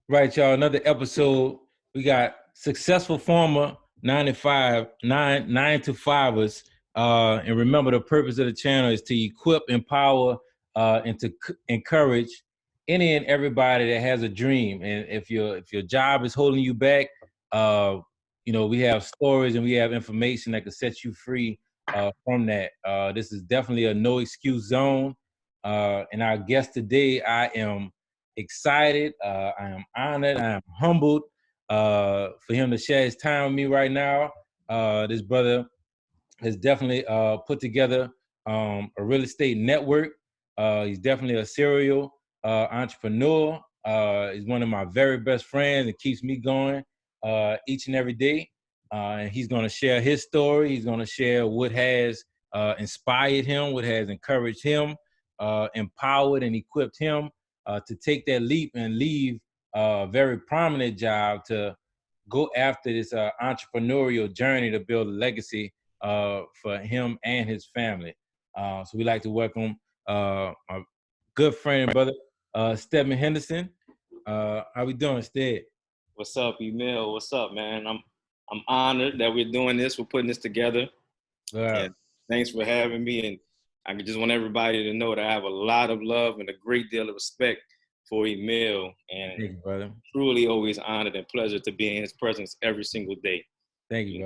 Right, y'all. Another episode. We got successful former 95, 9 to 5ers. And remember, the purpose of the channel is to equip, empower, and to encourage any and everybody that has a dream. And if your job is holding you back, we have stories and we have information that can set you free from that. This is definitely a no excuse zone. And our guest today, I am excited. I am honored. I am humbled for him to share his time with me right now. This brother has definitely put together a real estate network. He's definitely a serial entrepreneur. He's one of my very best friends and keeps me going each and every day. And he's going to share his story. He's going to share what has inspired him, what has encouraged him, empowered and equipped him to take that leap and leave a very prominent job to go after this entrepreneurial journey to build a legacy for him and his family. So we like to welcome my good friend and brother, Stephen Henderson. How we doing, Stead? What's up, Emil? What's up, man? I'm honored that we're doing this. We're putting this together. And thanks for having me. And I just want everybody to know that I have a lot of love and a great deal of respect for Emil. And Thank you, brother. Truly always honored and pleasure to be in his presence every single day. Thank you,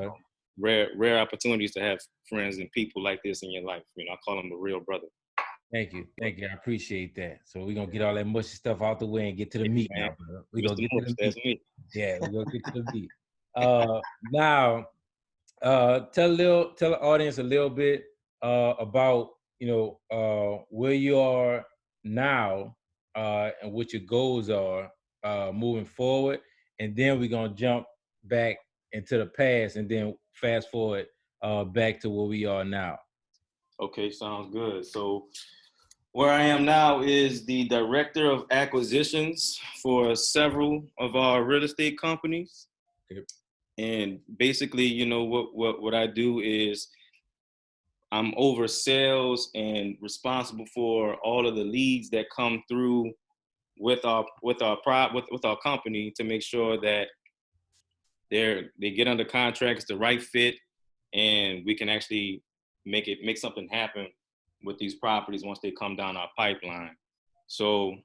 brother. Rare opportunities to have friends and people like this in your life. I call him a real brother. Thank you. I appreciate that. So we're gonna get all that mushy stuff out the way and get to the meat now, brother. We're gonna get to the meat. Yeah, we're gonna get to the meat. Now, tell the audience a little bit about where you are now and what your goals are moving forward, and then we're gonna jump back into the past and then fast forward back to where we are now. Okay, sounds good. So where I am now is the director of acquisitions for several of our real estate companies. Yep. And basically, what I do is I'm over sales and responsible for all of the leads that come through with our company to make sure that they get under contract, it's the right fit, and we can actually make something happen with these properties once they come down our pipeline. So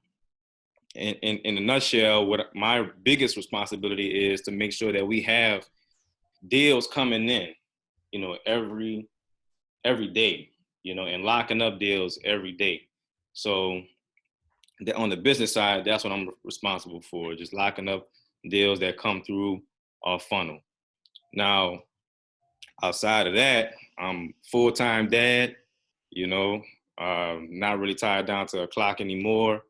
in a nutshell, what my biggest responsibility is to make sure that we have deals coming in, every day, and locking up deals every day. So on the business side, that's what I'm responsible for, just locking up deals that come through our funnel. Now, outside of that, I'm full-time dad, not really tied down to a clock anymore.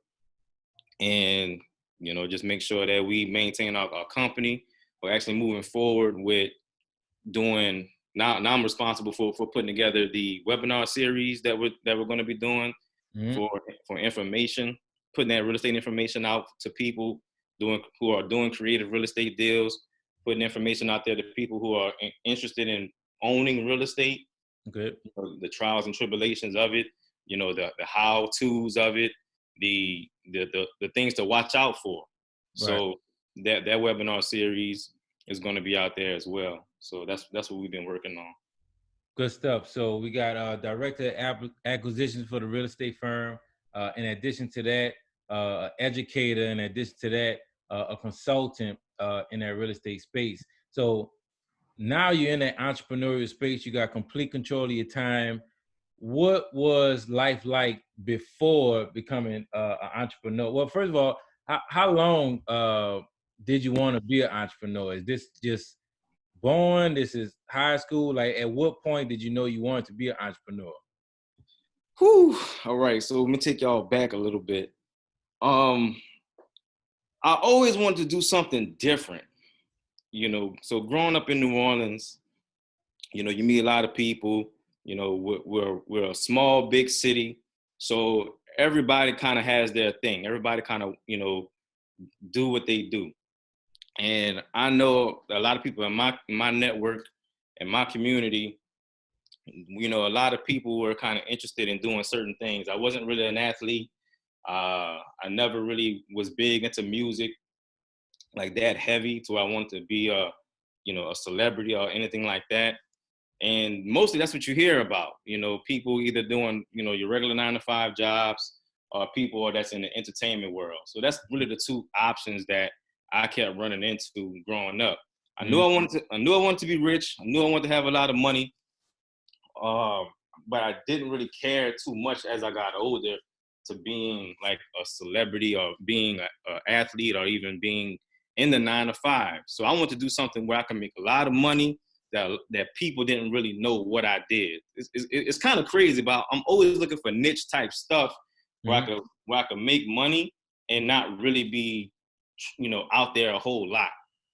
And, just make sure that we maintain our company. We're actually moving forward with doing, now I'm responsible for putting together the webinar series that we're going to be doing for information, putting that real estate information out to people who are doing creative real estate deals, putting information out there to people who are interested in owning real estate. Okay. The trials and tribulations of it, the how-tos of it, the things to watch out for. Right. So that webinar series is going to be out there as well. So that's what we've been working on. Good stuff. So we got director acquisitions for the real estate firm. In addition to that, educator. In addition to that, a consultant in that real estate space. So now you're in that entrepreneurial space. You got complete control of your time. What was life like before becoming an entrepreneur? Well, first of all, how long did you want to be an entrepreneur? Is this just born? This is high school? Like, at what point did you know you wanted to be an entrepreneur? Whew. All right. So let me take y'all back a little bit. I always wanted to do something different, So growing up in New Orleans, you meet a lot of people, we're a small, big city. So everybody kind of has their thing. Everybody kind of, do what they do. And I know a lot of people in my network and my community, a lot of people were kind of interested in doing certain things. I wasn't really an athlete. I never really was big into music. like that heavy to where I wanted to be a, a celebrity or anything like that. And mostly that's what you hear about, people either doing, your regular 9 to 5 jobs, or people that's in the entertainment world. So that's really the two options that I kept running into growing up. I knew I wanted to be rich. I knew I wanted to have a lot of money. Uh, but I didn't really care too much as I got older to being like a celebrity or being an athlete or even being in the 9 to 5. So I want to do something where I can make a lot of money that people didn't really know what I did. It's kind of crazy, but I'm always looking for niche type stuff where I could make money and not really be, out there a whole lot.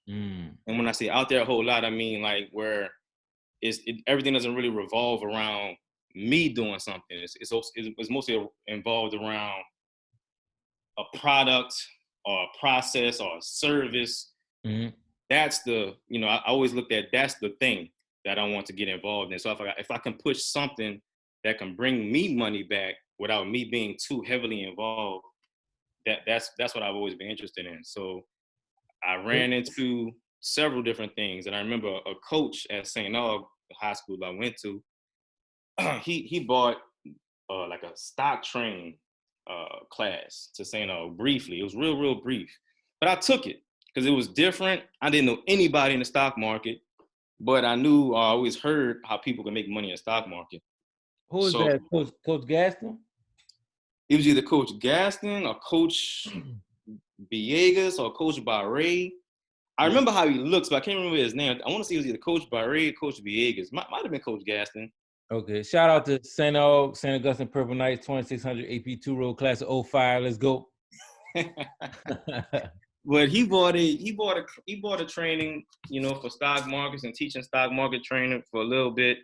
And when I say out there a whole lot, I mean like where everything doesn't really revolve around me doing something. It's mostly involved around a product or a process or a service. That's the, I always looked at, that's the thing that I want to get involved in. So if I can push something that can bring me money back without me being too heavily involved, that's what I've always been interested in. So I ran into several different things. And I remember a coach at St. Aug high school I went to, he bought like a stock training class to St. Aug briefly. It was real brief. But I took it because it was different. I didn't know anybody in the stock market, but I always heard how people can make money in the stock market. Who is that? Coach Gaston? It was either Coach Gaston or Coach Villegas or Coach Barre. I remember how he looks, but I can't remember his name. I want to say it was either Coach Barre or Coach Villegas. Might have been Coach Gaston. Okay. Shout out to St. Augustine Purple Knights, 2600 AP2 road, class of 05. Let's go. But he bought a training, for stock markets and teaching stock market training for a little bit.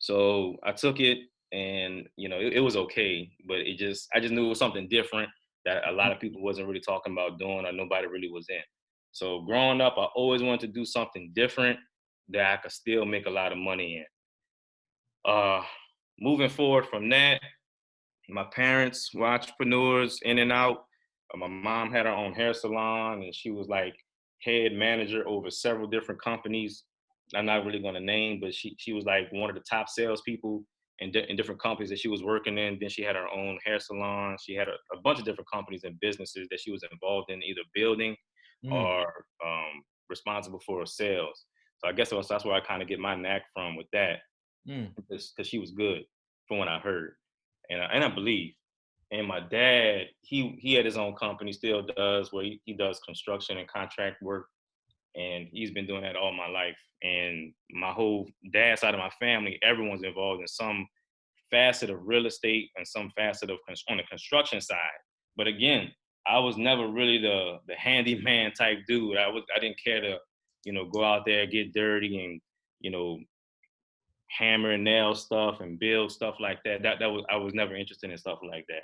So I took it, and it was okay, but I just knew it was something different that a lot of people wasn't really talking about doing, or nobody really was in. So growing up, I always wanted to do something different that I could still make a lot of money in. Moving forward from that, my parents were entrepreneurs in and out. My mom had her own hair salon, and she was like head manager over several different companies. I'm not really going to name, but she was like one of the top salespeople in different companies that she was working in. Then she had her own hair salon. She had a bunch of different companies and businesses that she was involved in, either building or responsible for sales. So I guess that's where I kind of get my knack from with that, because she was good from what I heard, and I believe. And my dad, he had his own company, still does, where he does construction and contract work. And he's been doing that all my life. And my whole dad side of my family, everyone's involved in some facet of real estate and some facet of on the construction side. But again, I was never really the handyman type dude. I didn't care to, go out there, get dirty and, hammer and nail stuff and build stuff like that. I was never interested in stuff like that.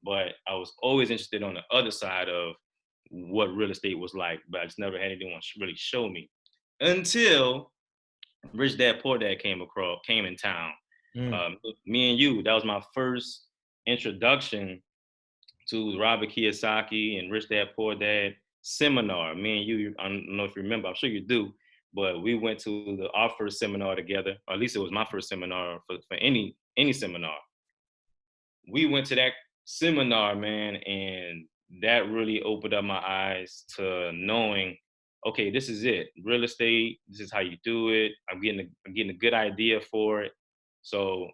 But I was always interested on the other side of what real estate was like, but I just never had anyone really show me until Rich Dad Poor Dad came in town. Me and you, that was my first introduction to Robert Kiyosaki and Rich Dad Poor Dad seminar. Me and you, I don't know if you remember, I'm sure you do, but we went to our first seminar together, or at least it was my first seminar for any seminar. We went to that seminar, man, and that really opened up my eyes to knowing, okay, this is it. Real estate, this is how you do it. I'm getting a good idea for it. So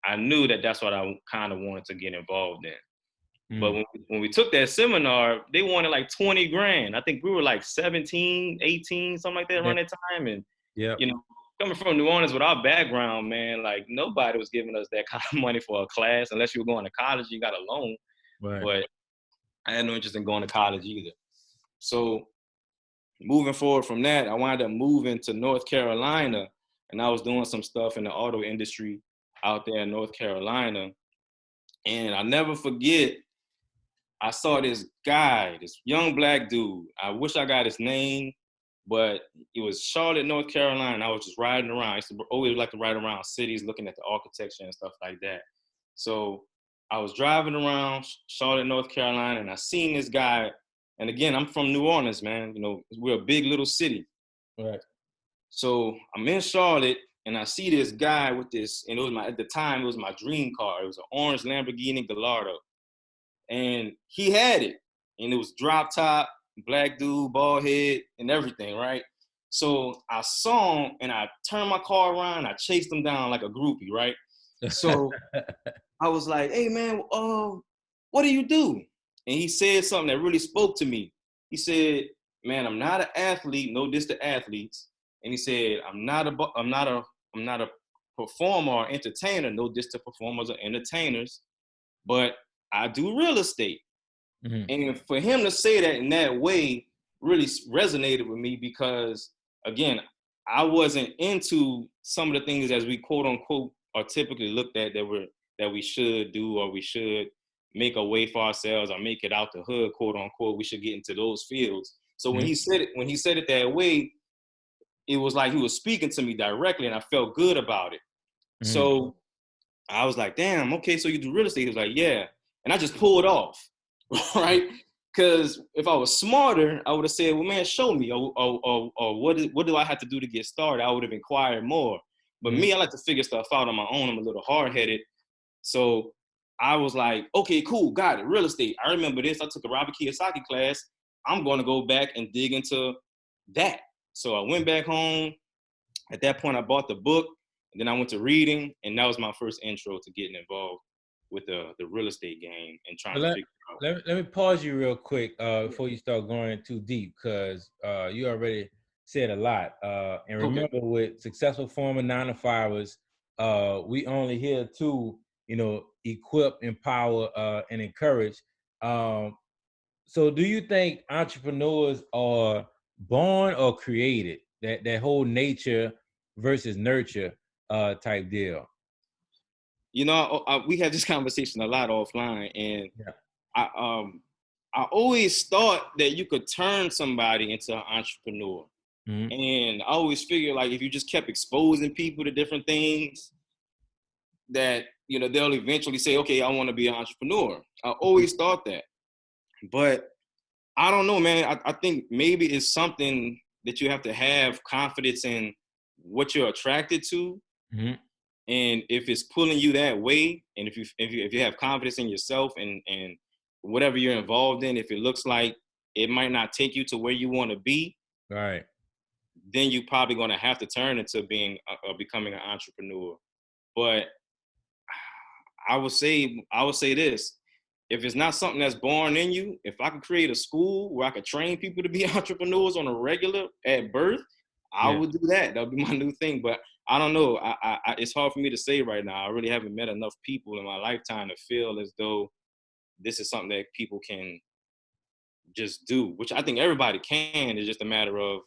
I knew that that's what I kind of wanted to get involved in. But when we took that seminar, they wanted like 20 grand. I think we were like 17, 18, something like that around that time. And, coming from New Orleans with our background, man, like nobody was giving us that kind of money for a class unless you were going to college, you got a loan. Right. But I had no interest in going to college either. So moving forward from that, I wound up moving to North Carolina, and I was doing some stuff in the auto industry out there in North Carolina. And I'll never forget, I saw this guy, this young black dude. I wish I got his name, but it was Charlotte, North Carolina. I was just riding around. I used to always like to ride around cities, looking at the architecture and stuff like that. So I was driving around Charlotte, North Carolina, and I seen this guy And again, I'm from New Orleans, man. You know, we're a big little city. Right. So I'm in Charlotte and I see this guy with this, and it was at the time, it was my dream car. It was an orange Lamborghini Gallardo. And he had it. And it was drop top, black dude, bald head, and everything, right? So I saw him and I turned my car around, I chased him down like a groupie, right? So I was like, hey man, what do you do? And he said something that really spoke to me. He said, man, I'm not an athlete, no diss to athletes. And he said, I'm not a performer or entertainer, no diss to performers or entertainers, but I do real estate. Mm-hmm. And for him to say that in that way really resonated with me because, again, I wasn't into some of the things as we quote unquote are typically looked at that we should do or we should make a way for ourselves or make it out the hood, quote unquote. We should get into those fields. So when he said it that way, it was like he was speaking to me directly, and I felt good about it. Mm-hmm. So I was like, damn, okay, so you do real estate? He was like, yeah. And I just pulled off, right? Because if I was smarter, I would have said, well, man, show me, or what do I have to do to get started? I would have inquired more. But Mm-hmm. me, I like to figure stuff out on my own. I'm a little hard-headed. So I was like, okay, cool, got it, real estate. I remember this. I took a Robert Kiyosaki class. I'm going to go back and dig into that. So I went back home. At that point, I bought the book. And then I went to reading, and that was my first intro to getting involved with the real estate game and trying to Let, figure out. let me pause you real quick before you start going too deep, because you already said a lot. And Okay. remember, with successful former 9-to-5ers, we only here to, equip, empower, and encourage. So do you think entrepreneurs are born or created? That whole nature versus nurture type deal. You know, we had this conversation a lot offline, and Yeah. I always thought that you could turn somebody into an entrepreneur. Mm-hmm. And I always figured like if you just kept exposing people to different things, that they'll eventually say, okay, I want to be an entrepreneur. I always thought that. But I don't know, man. I think maybe it's something that you have to have confidence in what you're attracted to. Mm-hmm. And if it's pulling you that way, and if you have confidence in yourself and whatever you're involved in, if it looks like it might not take you to where you want to be, Right. then you're probably going to have to turn into becoming an entrepreneur. But I would say this: if it's not something that's born in you, if I could create a school where I could train people to be entrepreneurs on a regular at birth, I Yeah. would do that. That would be my new thing. But I don't know. It's hard for me to say right now. I really haven't met enough people in my lifetime to feel as though this is something that people can just do, which I think everybody can. It's just a matter of,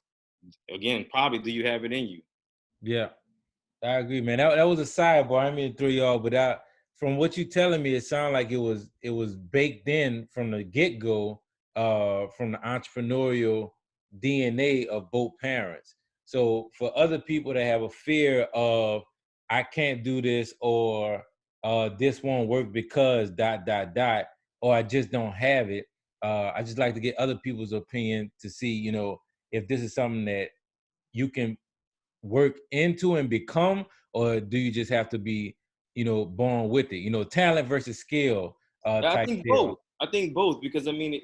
again, probably do you have it in you? Yeah. I agree, man. That was a sidebar. I didn't mean to throw you off, but from what you're telling me, it sounded like it was baked in from the get-go, from the entrepreneurial DNA of both parents. So for other people that have a fear of I can't do this, or this won't work because dot dot dot, or I just don't have it. I just like to get other people's opinion to see, if this is something that you can work into and become, or do you just have to be, born with it? Talent versus skill I type think deal. both. I think both because I mean,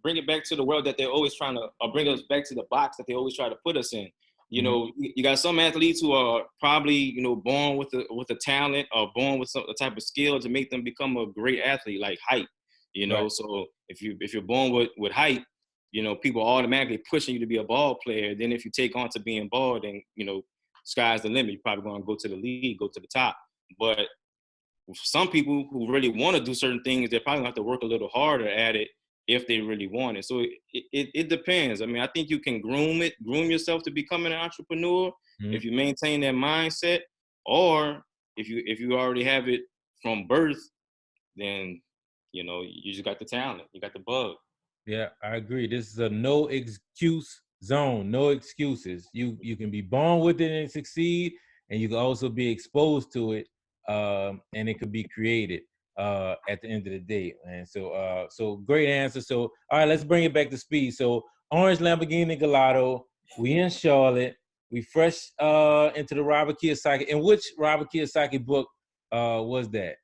bring it back to the world that they're always trying to, or bring us back to the box that they always try to put us in. Mm-hmm. You got some athletes who are probably born with a talent or born with a type of skill to make them become a great athlete, like height. Right. So if you're born with height, people are automatically pushing you to be a ball player. Then if you take on to being ball, then sky's the limit. You're probably going to go to the league, go to the top. But some people who really want to do certain things, they're probably going to have to work a little harder at it if they really want it. So it depends. I mean, I think you can groom yourself to becoming an entrepreneur Mm-hmm. if you maintain that mindset, or if you already have it from birth, then you just got the talent, you got the bug. Yeah, I agree. This is a no excuse zone. No excuses. You can be born with it and succeed, and you can also be exposed to it, and it could be created. at the end of the day. And so great answer. So all right, let's bring it back to speed. So orange Lamborghini Gallardo. We in Charlotte. We fresh into the Robert Kiyosaki. And which Robert Kiyosaki book was that?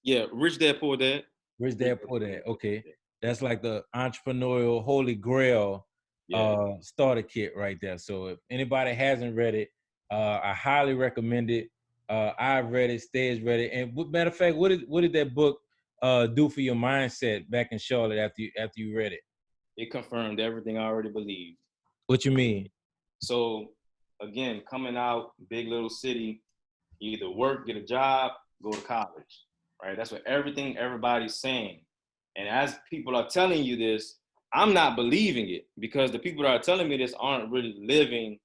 Yeah, Rich Dad Poor Dad. Rich Dad Poor Dad. Okay, that's like the entrepreneurial holy grail Yeah, starter kit right there. So if anybody hasn't read it, I highly recommend it. I've read it, Stage read it, and matter of fact, what did that book do for your mindset back in Charlotte after you read it? it confirmed everything I already believed. What you mean? So again, coming out big little city, either work, get a job, go to college, right? That's what everybody's saying. And as people are telling you this, I'm not believing it because the people that are telling me this aren't really living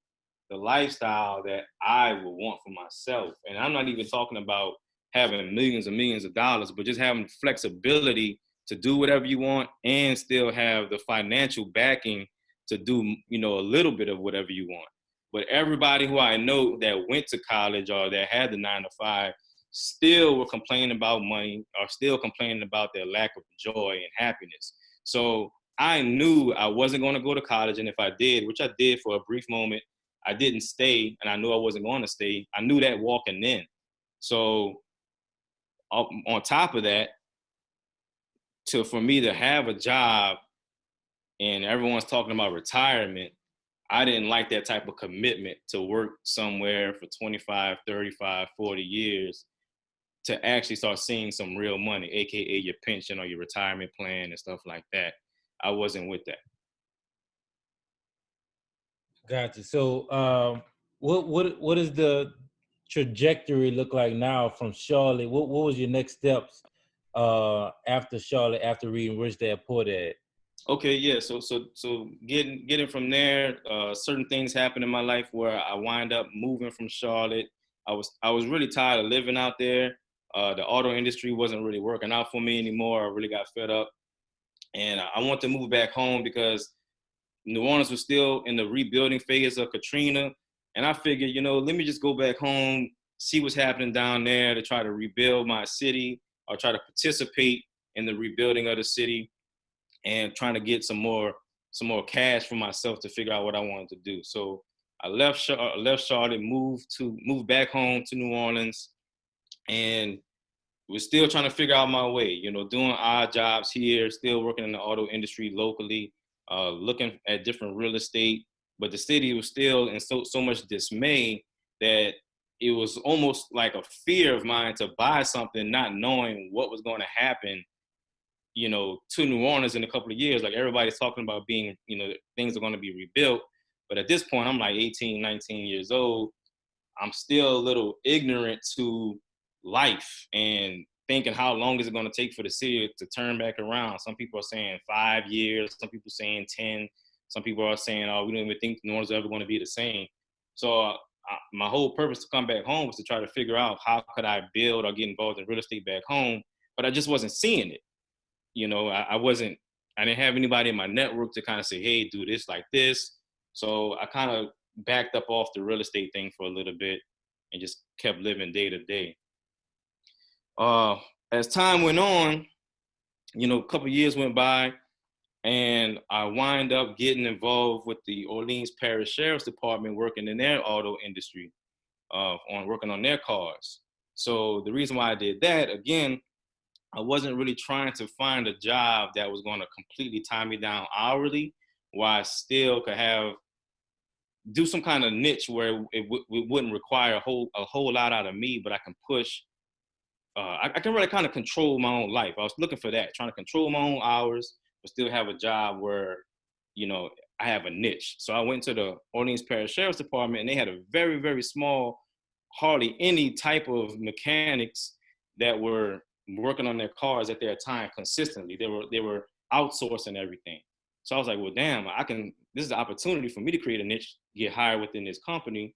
the lifestyle that I would want for myself. And I'm not even talking about having millions and millions of dollars, but just having flexibility to do whatever you want and still have the financial backing to do, a little bit of whatever you want. But everybody who I know that went to college or that had the 9 to 5 still were complaining about money or still complaining about their lack of joy and happiness. So I knew I wasn't going to go to college. And if I did, which I did for a brief moment, I didn't stay, and I knew I wasn't going to stay. I knew that walking in. So on top of that, for me to have a job and everyone's talking about retirement, I didn't like that type of commitment to work somewhere for 25, 35, 40 years to actually start seeing some real money, AKA your pension or your retirement plan and stuff like that. I wasn't with that. Gotcha. So what is the trajectory look like now from Charlotte? What was your next steps after Charlotte after reading Rich Dad Poor Dad? Okay, yeah. So getting from there, certain things happened in my life where I wind up moving from Charlotte. I was really tired of living out there. The auto industry wasn't really working out for me anymore. I really got fed up, and I wanted to move back home because New Orleans was still in the rebuilding phase of Katrina, and I figured, let me just go back home, see what's happening down there to try to rebuild my city or try to participate in the rebuilding of the city and trying to get some more cash for myself to figure out what I wanted to do. So I left Charlotte, moved back home to New Orleans, and was still trying to figure out my way. Doing odd jobs here, still working in the auto industry locally, looking at different real estate. But the city was still in so much dismay that it was almost like a fear of mine to buy something, not knowing what was going to happen to New Orleans in a couple of years. Like everybody's talking about being, things are going to be rebuilt. But at this point, I'm like 18, 19 years old. I'm still a little ignorant to life and thinking how long is it going to take for the city to turn back around. Some people are saying 5 years, some people saying 10, some people are saying, oh, we don't even think New Orleans is ever going to be the same. So my whole purpose to come back home was to try to figure out how could I build or get involved in real estate back home, but I just wasn't seeing it. I didn't have anybody in my network to kind of say, hey, do this like this. So I kind of backed up off the real estate thing for a little bit and just kept living day to day. As time went on, a couple years went by, and I wind up getting involved with the Orleans Parish Sheriff's Department, working in their auto industry, working on their cars. So the reason why I did that, again, I wasn't really trying to find a job that was going to completely tie me down hourly, while I still could do some kind of niche where it wouldn't require a whole lot out of me, but I can push. I can really kind of control my own life. I was looking for that, trying to control my own hours, but still have a job where, I have a niche. So I went to the Orleans Parish Sheriff's Department, and they had a very, very small, hardly any type of mechanics that were working on their cars at their time consistently. They were outsourcing everything. So I was like, well, damn, this is the opportunity for me to create a niche, get hired within this company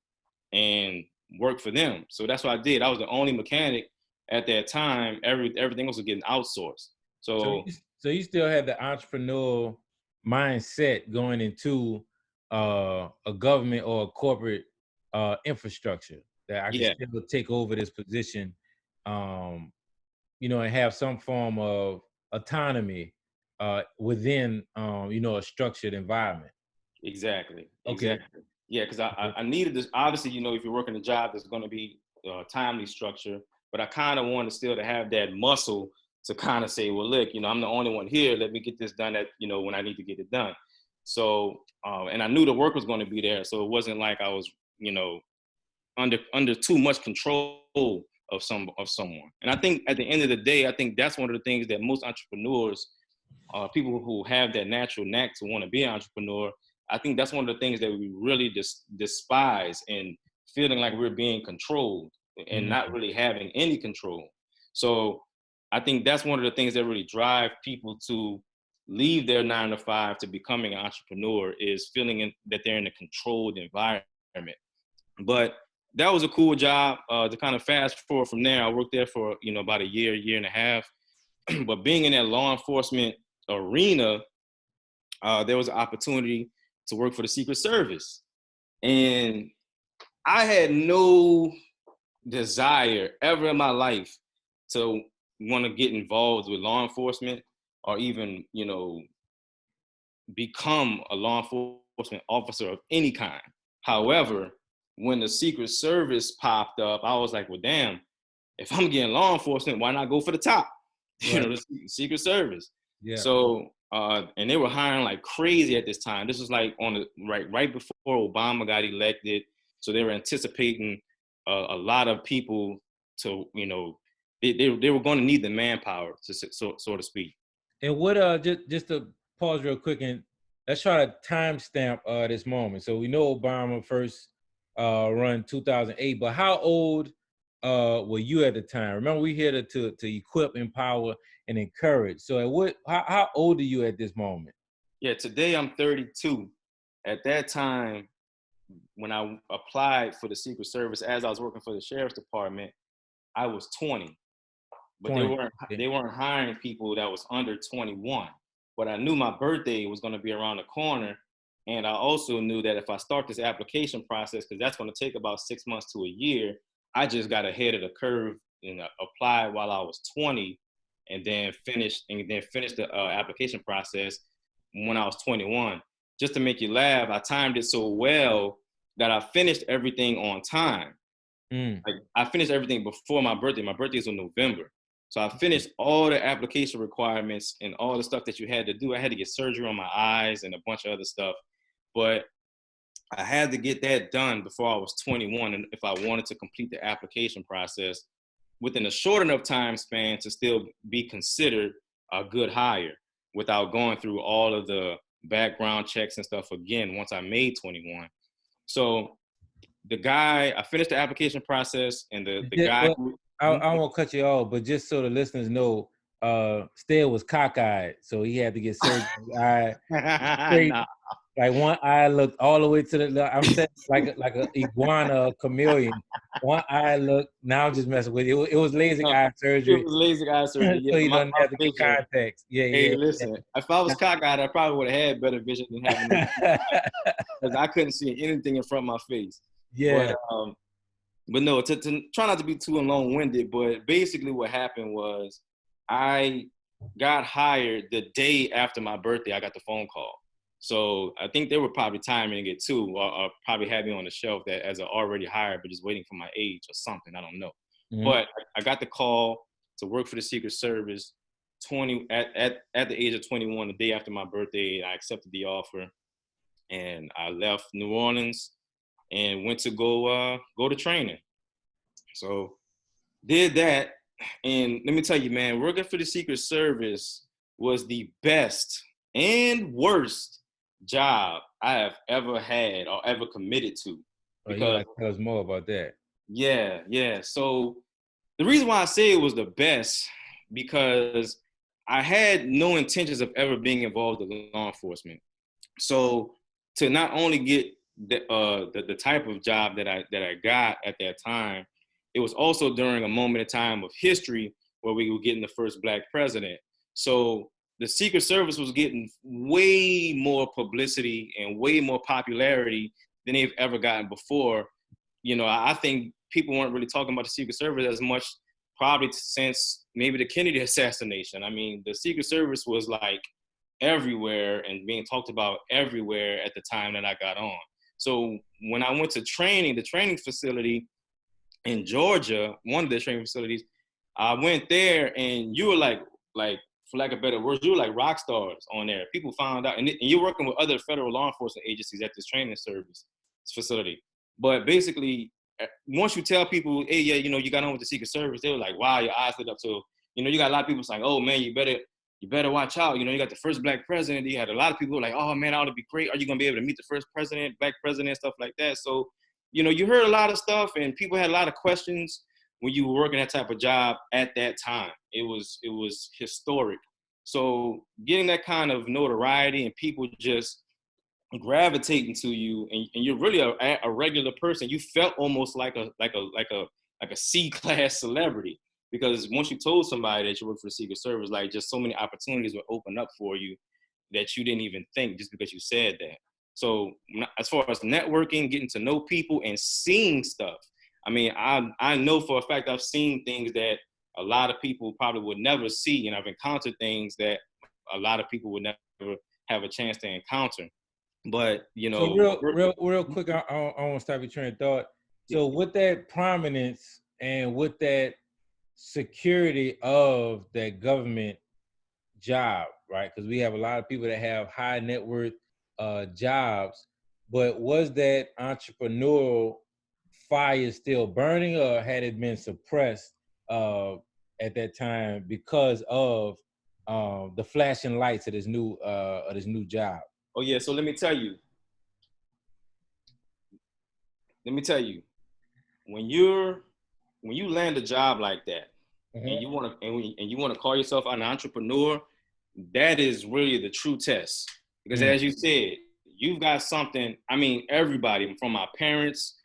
and work for them. So that's what I did. I was the only mechanic at that time. Everything else was getting outsourced. So you still had the entrepreneurial mindset going into a government or a corporate infrastructure that I can Yeah, still take over this position, and have some form of autonomy within, a structured environment. Exactly. Okay. Exactly. Yeah, because Okay. I needed this. Obviously, if you're working a job, there's going to be timely structure, but I kind of wanted still to have that muscle to kind of say, well, look, I'm the only one here. Let me get this done at, when I need to get it done. So, and I knew the work was going to be there. So it wasn't like I was, under too much control of someone. And I think at the end of the day, I think that's one of the things that most entrepreneurs, people who have that natural knack to want to be an entrepreneur, I think that's one of the things that we really despise, and feeling like we're being controlled and not Mhm. really having any control. So I think that's one of the things that really drive people to leave their 9 to 5 to becoming an entrepreneur, is that they're in a controlled environment. But that was a cool job. To kind of fast forward from there, I worked there for about a year and a half. But being in that law enforcement arena, there was an opportunity to work for the Secret Service, and I had no desire ever in my life to want to get involved with law enforcement, or even become a law enforcement officer of any kind. However, when the Secret Service popped up, I was like, well, damn, if I'm getting law enforcement, why not go for the top? Right. The Secret Service. Yeah. So, and they were hiring like crazy at this time. This was like on the right before Obama got elected. So they were anticipating a lot of people to, they were going to need the manpower, so to speak. And what just to pause real quick, and let's try to timestamp this moment. So we know Obama first run 2008, but how old were you at the time? Remember, we here to equip, empower, and encourage. So how old are you at this moment? Yeah, today I'm 32. At that time, when I applied for the Secret Service, as I was working for the Sheriff's Department, I was 20. But 20. they weren't hiring people that was under 21. But I knew my birthday was going to be around the corner, and I also knew that if I start this application process, because that's going to take about 6 months to a year, I just got ahead of the curve and applied while I was 20, and then finished the application process when I was 21. Just to make you laugh, I timed it so well that I finished everything on time. Mm. Like, I finished everything before my birthday. My birthday is in November. So I finished all the application requirements and all the stuff that you had to do. I had to get surgery on my eyes and a bunch of other stuff. But I had to get that done before I was 21, and if I wanted to complete the application process within a short enough time span to still be considered a good hire, without going through all of the background checks and stuff again once I made 21. So I finished the application process, and the guy Well, who, I won't cut you off, but just so the listeners know, Steele was cockeyed, so he had to get surgery. Eye straight, nah, like one eye looked all the way to the. I'm saying like a iguana, a chameleon. One eye looked. Now I'm just messing with you. It was LASIK no, eye it surgery, was laser eye surgery. so Yeah, he doesn't my have to get vision. contacts. Yeah, Hey, yeah. listen, if I was cockeyed, I probably would have had better vision than having this, because I couldn't see anything in front of my face. But Yeah. no, to try not to be too long-winded, but basically what happened was I got hired the day after my birthday. I got the phone call. So I think they were probably timing it too, or probably had me on the shelf that as an already hired, but just waiting for my age or something. I don't know. Mhm. But I got the call to work for the Secret Service 20 at the age of 21, the day after my birthday. I accepted the offer, and I left New Orleans and went to go to training. So did that, and let me tell you, man, working for the Secret Service was the best and worst job I have ever had or ever committed to. Oh, you Because gotta tell us more about that. yeah. So the reason why I say it was the best, because I had no intentions of ever being involved in law enforcement. So to not only get the type of job that I got at that time, it was also during a moment in time of history where we were getting the first Black president. So the Secret Service was getting way more publicity and way more popularity than they've ever gotten before. I think people weren't really talking about the Secret Service as much probably since maybe the Kennedy assassination. I mean, the Secret Service was like everywhere and being talked about everywhere at the time that I got on. So when I went to training, the training facility in Georgia, one of the training facilities, I went there and you were like for lack of better words, you were like rock stars on there. People found out, and you're working with other federal law enforcement agencies at this training service facility. But basically, once you tell people, hey, yeah, you got on with the Secret Service, they were like, wow, your eyes lit up. So, you got a lot of people saying, oh man, you better watch out. You got the first black president. You had a lot of people like, oh man, that ought to be great. Are you gonna be able to meet the first president, black president, stuff like that? So, you heard a lot of stuff, and people had a lot of questions when you were working that type of job at that time. It was historic. So getting that kind of notoriety and people just gravitating to you, and you're really a regular person, you felt almost like a C-class celebrity, because once you told somebody that you work for the Secret Service, like just so many opportunities would open up for you that you didn't even think just because you said that. So as far as networking, getting to know people and seeing stuff, I mean, I know for a fact I've seen things that a lot of people probably would never see, and I've encountered things that a lot of people would never have a chance to encounter. But So real quick, I want to stop your train of thought. So with that prominence and with that security of that government job, right? Because we have a lot of people that have high net worth jobs, but was that entrepreneurial fire still burning, or had it been suppressed at that time because of the flashing lights of this new job? Oh yeah, so let me tell you, when you land a job like that, and you want to call yourself an entrepreneur, that is really the true test. Because as you said, you've got something. I mean, everybody from my parents,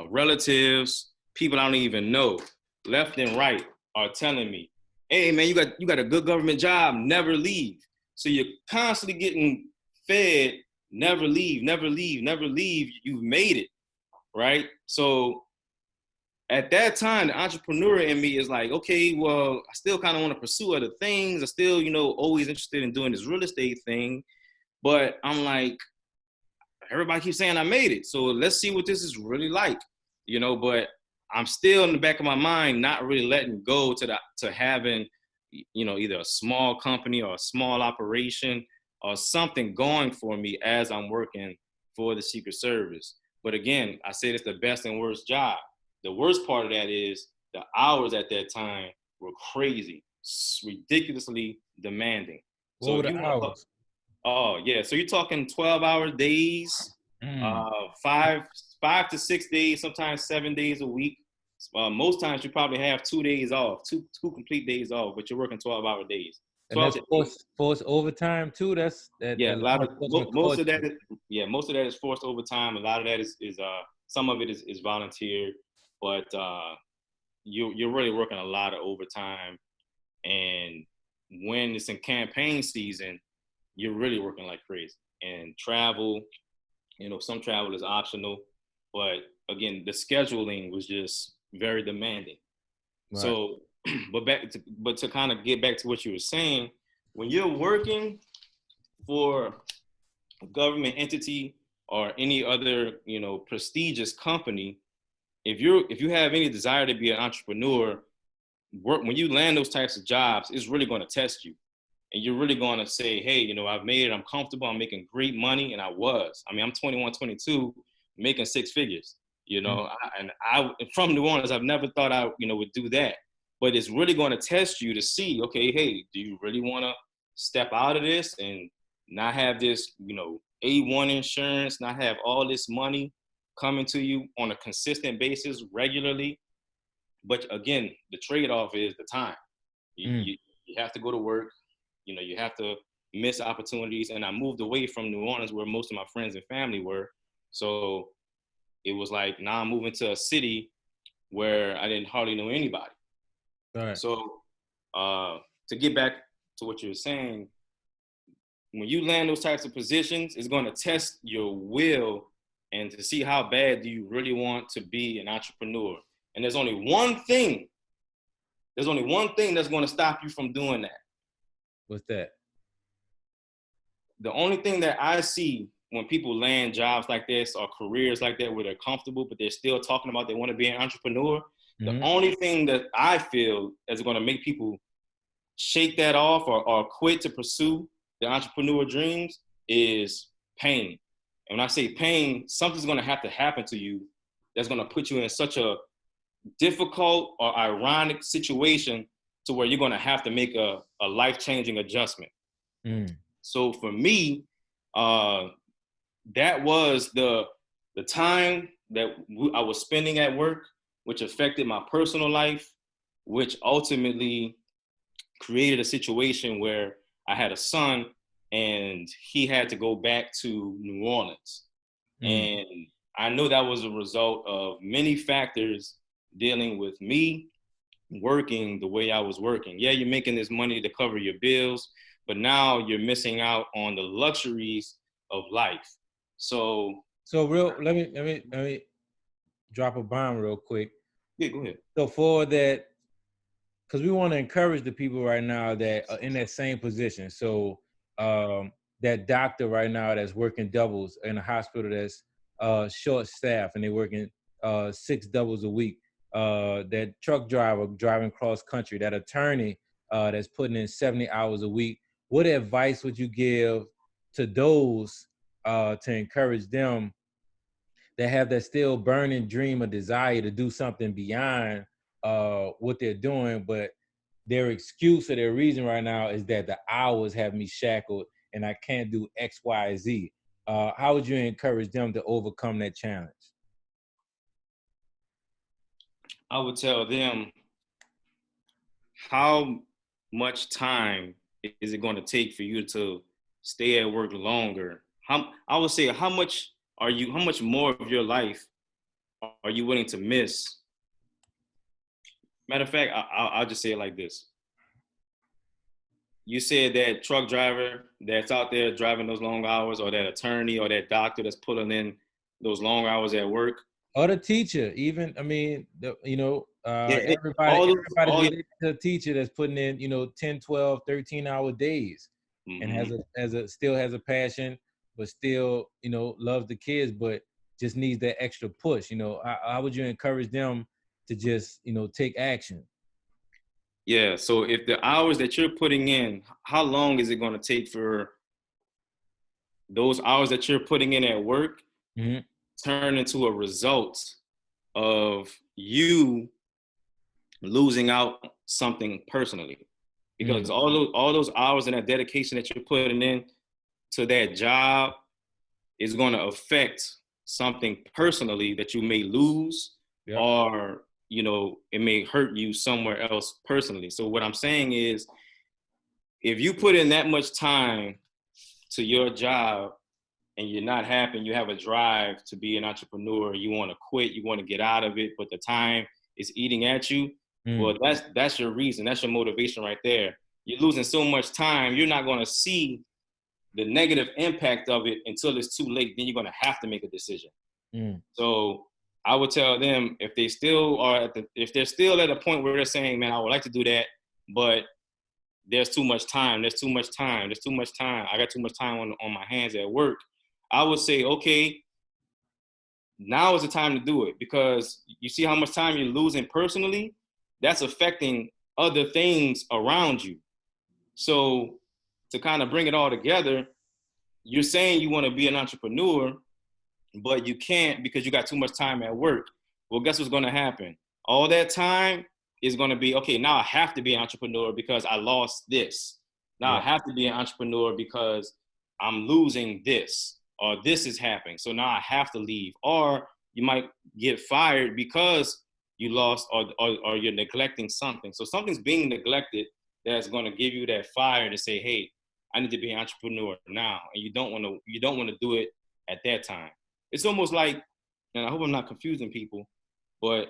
relatives, people I don't even know, left and right, are telling me, hey man, you got a good government job, never leave. So you're constantly getting fed, never leave, never leave, never leave. You've made it, right? So at that time, the entrepreneur in me is like, okay, well, I still kind of want to pursue other things. I still, always interested in doing this real estate thing. But I'm like, everybody keeps saying I made it. So let's see what this is really like, but I'm still in the back of my mind, not really letting go to having, either a small company or a small operation or something going for me as I'm working for the Secret Service. But again, I said it's the best and worst job. The worst part of that is the hours at that time were crazy, ridiculously demanding. What were the hours? Oh yeah, so you're talking 12-hour days, 5 to 6 days, sometimes 7 days a week. Most times you probably have 2 days off, two complete days off, but you're working 12-hour days. And that's forced overtime too. That's that. Yeah, a lot of most of that is forced overtime. A lot of that is some of it is volunteer, but you're really working a lot of overtime. And when it's in campaign season, you're really working like crazy. And travel, some travel is optional, but again, the scheduling was just very demanding. Right. So, but to kind of get back to what you were saying, when you're working for a government entity or any other, prestigious company, if you have any desire to be an entrepreneur, when you land those types of jobs, it's really going to test you. And you're really going to say, hey, I've made it, I'm comfortable, I'm making great money. And I was. I mean, I'm 21, 22, making six figures, and I from New Orleans, I've never thought I, would do that. But it's really going to test you to see, okay, hey, do you really want to step out of this and not have this, A1 insurance, not have all this money coming to you on a consistent basis regularly? But again, the trade-off is the time. You have to go to work. You have to miss opportunities. And I moved away from New Orleans where most of my friends and family were. So it was like, now I'm moving to a city where I didn't hardly know anybody. All right. So to get back to what you were saying, when you land those types of positions, it's going to test your will and to see how bad do you really want to be an entrepreneur. And there's only one thing There's only one thing that's going to stop you from doing that. What's that? The only thing that I see when people land jobs like this or careers like that where they're comfortable, but they're still talking about they want to be an entrepreneur, the only thing that I feel is going to make people shake that off or quit to pursue the entrepreneur dreams is pain. And when I say pain, something's going to have to happen to you that's going to put you in such a difficult or ironic situation to where you're going to have to make a life-changing adjustment. So for me, that was the time that I was spending at work, which affected my personal life, which ultimately created a situation where I had a son and he had to go back to New Orleans. And I know that was a result of many factors dealing with me working the way I was working. Yeah, you're making this money to cover your bills, but now you're missing out on the luxuries of life. So Let me drop a bomb real quick. Yeah, go ahead. So for that, because we want to encourage the people right now that are in that same position. So that doctor right now that's working doubles in a hospital that's short staff and they're working 6 doubles a week. That truck driver driving cross country, that attorney that's putting in 70 hours a week. What advice would you give to those to encourage them that have that still burning dream or desire to do something beyond what they're doing, but their excuse or their reason right now is that the hours have me shackled and I can't do X, Y, Z. How would you encourage them to overcome that challenge? I would tell them, how much time is it going to take for you to stay at work longer? I would say, how much more of your life are you willing to miss? Matter of fact, I'll just say it like this. You said that truck driver that's out there driving those long hours, or that attorney or that doctor that's pulling in those long hours at work. Or the teacher, even, I mean, everybody all related to a teacher that's putting in, 10, 12, 13-hour days and still has a passion, but still, loves the kids, but just needs that extra push. How would you encourage them to just, take action? Yeah. So if the hours that you're putting in, how long is it going to take for those hours that you're putting in at work turn into a result of you losing out something personally? Because all those hours and that dedication that you're putting in to that job is going to affect something personally that you may lose, or it may hurt you somewhere else personally. So what I'm saying is, if you put in that much time to your job and you're not happy, you have a drive to be an entrepreneur, you want to quit, you want to get out of it, but the time is eating at you, well, that's your reason, that's your motivation right there. You're losing so much time, you're not going to see the negative impact of it until it's too late. Then you're going to have to make a decision. So I would tell them, if they still are if they're still at a point where they're saying, man, I would like to do that, but there's too much time. I got too much time on my hands at work. I would say, okay, now is the time to do it, because you see how much time you're losing personally? That's affecting other things around you. So to kind of bring it all together, you're saying you want to be an entrepreneur, but you can't because you got too much time at work. Well, guess what's going to happen? All that time is going to be, okay, now I have to be an entrepreneur because I lost this. Now I have to be an entrepreneur because I'm losing this, or this is happening. So now I have to leave. Or you might get fired because you lost, or you're neglecting something. So something's being neglected that's going to give you that fire to say, hey, I need to be an entrepreneur now. And you don't want to do it at that time. It's almost like, and I hope I'm not confusing people, but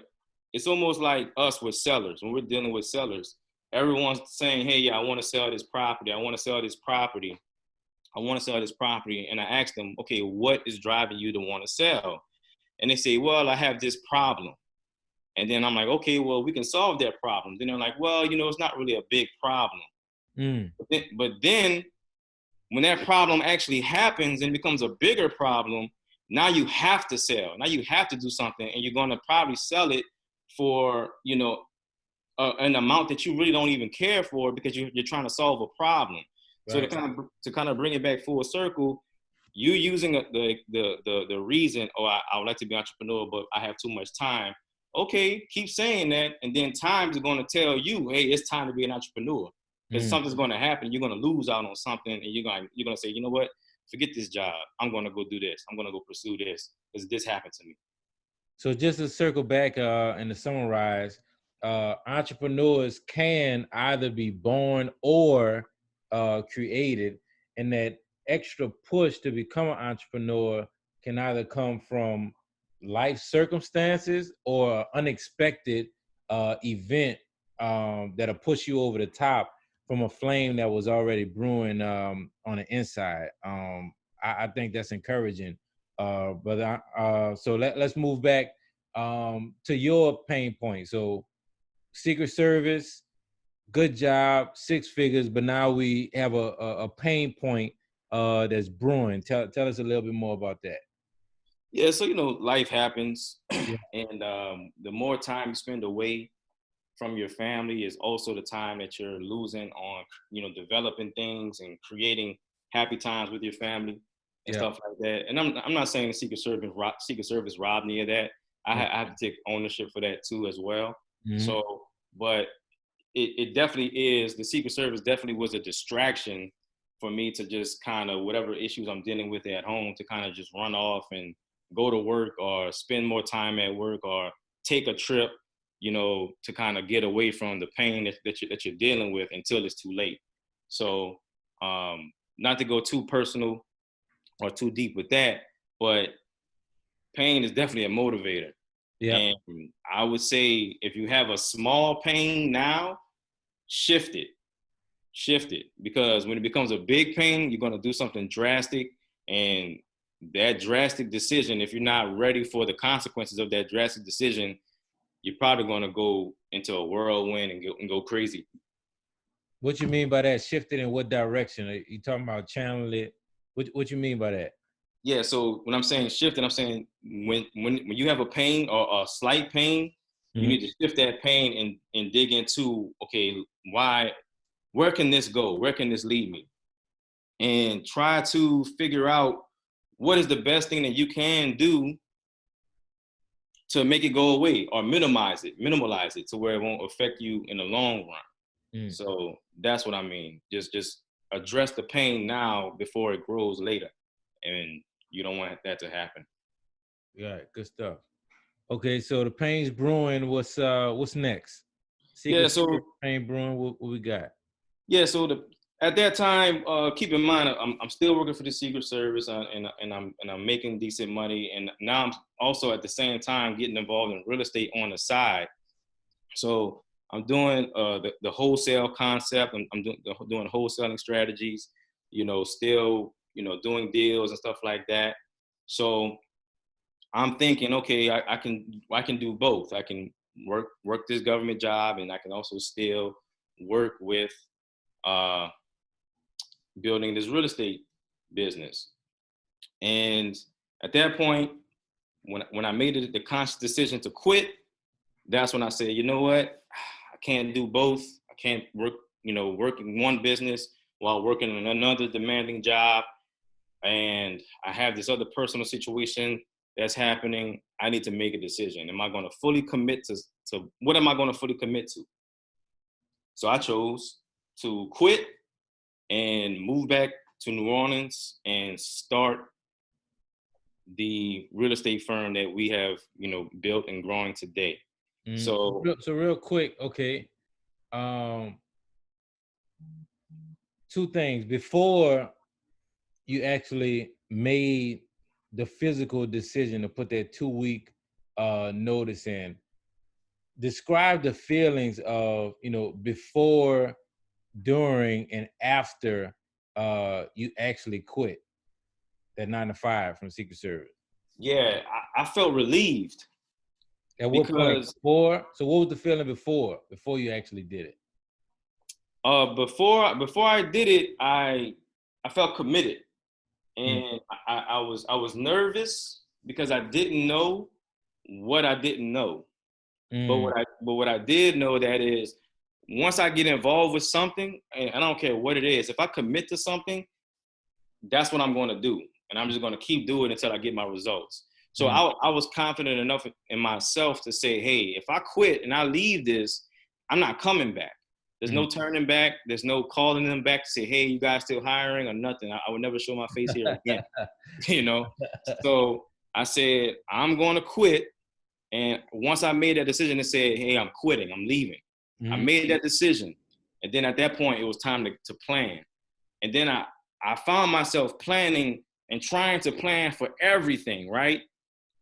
it's almost like us with sellers. When we're dealing with sellers, everyone's saying, hey, yeah, I want to sell this property. I want to sell this property. I want to sell this property. And I ask them, okay, what is driving you to want to sell? And they say, well, I have this problem. And then I'm like, okay, well, we can solve that problem. Then they're like, well, it's not really a big problem. Mm. But then when that problem actually happens and becomes a bigger problem, now you have to sell. Now you have to do something, and you're going to probably sell it for, an amount that you really don't even care for, because you're trying to solve a problem. So Right. to kind of bring it back full circle, you using the reason, oh, I would like to be an entrepreneur, but I have too much time. Okay, keep saying that, and then time is going to tell you, hey, it's time to be an entrepreneur, because Mm. something's going to happen. You're going to lose out on something, and you're going to say, you know what? Forget this job. I'm going to go do this. I'm going to go pursue this because this happened to me. So just to circle back and to summarize, entrepreneurs can either be born or created, and that extra push to become an entrepreneur can either come from life circumstances or unexpected event that'll push you over the top from a flame that was already brewing on the inside. I think that's encouraging. So let's move back to your pain point. So Secret Service, good job, 6 figures, but now we have a pain point that's brewing. Tell us a little bit more about that. Yeah, so life happens, Yeah. and the more time you spend away from your family is also the time that you're losing on, developing things and creating happy times with your family and Yeah. stuff like that. And I'm not saying the Secret Service robbed me of that. Yeah. I have to take ownership for that too as well. Mm-hmm. So, but it definitely is, the Secret Service definitely was a distraction for me to just kind of, whatever issues I'm dealing with at home, to kind of just run off and go to work or spend more time at work or take a trip, to kind of get away from the pain that you're dealing with until it's too late. So, not to go too personal or too deep with that, but pain is definitely a motivator. Yeah. And I would say, if you have a small pain now, shift it, because when it becomes a big pain, you're going to do something drastic. And that drastic decision, if you're not ready for the consequences of that drastic decision, you're probably going to go into a whirlwind and go crazy. What you mean by that? Shifted in what direction? Are you talking about channel it? What you mean by that? Yeah, so when I'm saying shifting, I'm saying when you have a pain or a slight pain, you Mm-hmm. need to shift that pain and dig into, okay, where can this go? Where can this lead me? And try to figure out what is the best thing that you can do to make it go away, or minimalize it to where it won't affect you in the long run. Mm. So that's what I mean. Just address the pain now before it grows later, and you don't want that to happen. Yeah, good stuff. Okay, so the pain's brewing. What's next? Yeah. Secret Service, So pain brewing. What we got? yeah. So at that time, keep in mind, I'm still working for the Secret Service, and I'm making decent money, and now I'm also at the same time getting involved in real estate on the side. So I'm doing the wholesale concept. I'm doing wholesaling strategies. Still doing deals and stuff like that. So I'm thinking, okay, I can do both. I can work this government job, and I can also still work with uh, building this real estate business. And at that point, when I made the conscious decision to quit, that's when I said, you know what, I can't do both. I can't work in one business while working in another demanding job. And I have this other personal situation that's happening. I need to make a decision. Am I going to fully commit to what am I going to fully commit to? So I chose to quit and move back to New Orleans and start the real estate firm that we have, built and growing today. Mm. So So real quick, okay. Um, 2 things before you actually made the physical decision to put that 2-week notice in. Describe the feelings of before, during, and after you actually quit that 9 to 5 from Secret Service. yeah, I felt relieved. At what point? because Before? So what was the feeling before you actually did it? before I did it, I felt committed, Mm, and I was nervous because I didn't know what I didn't know. mm, But what I did know that is once I get involved with something, and I don't care what it is, if I commit to something, that's what I'm going to do, and I'm just going to keep doing it until I get my results. So mm, I was confident enough in myself to say, hey, if I quit and I leave this, I'm not coming back. There's mm. no turning back. There's no calling them back to say, hey, you guys still hiring or nothing. I would never show my face here again, you know? So I said, I'm going to quit. And once I made that decision and said, hey, I'm quitting, I'm leaving, I Mhm. made that decision. And then at that point, it was time to plan. And then I found myself planning and trying to plan for everything, right?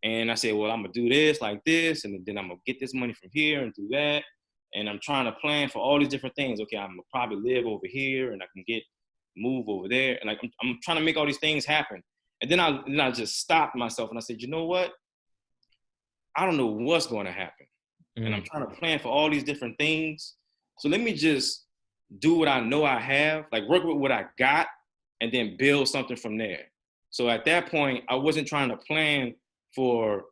And I said, well, I'm gonna do this like this, and then I'm gonna get this money from here and do that. And I'm trying to plan for all these different things. Okay, I'm gonna probably live over here, and I can move over there, and like I'm trying to make all these things happen. And then I just stopped myself and I said, you know what? I don't know what's going to happen, and I'm Mm, trying to plan for all these different things. So let me just do what I know I have, like work with what I got, and then build something from there. So at that point, I wasn't trying to plan for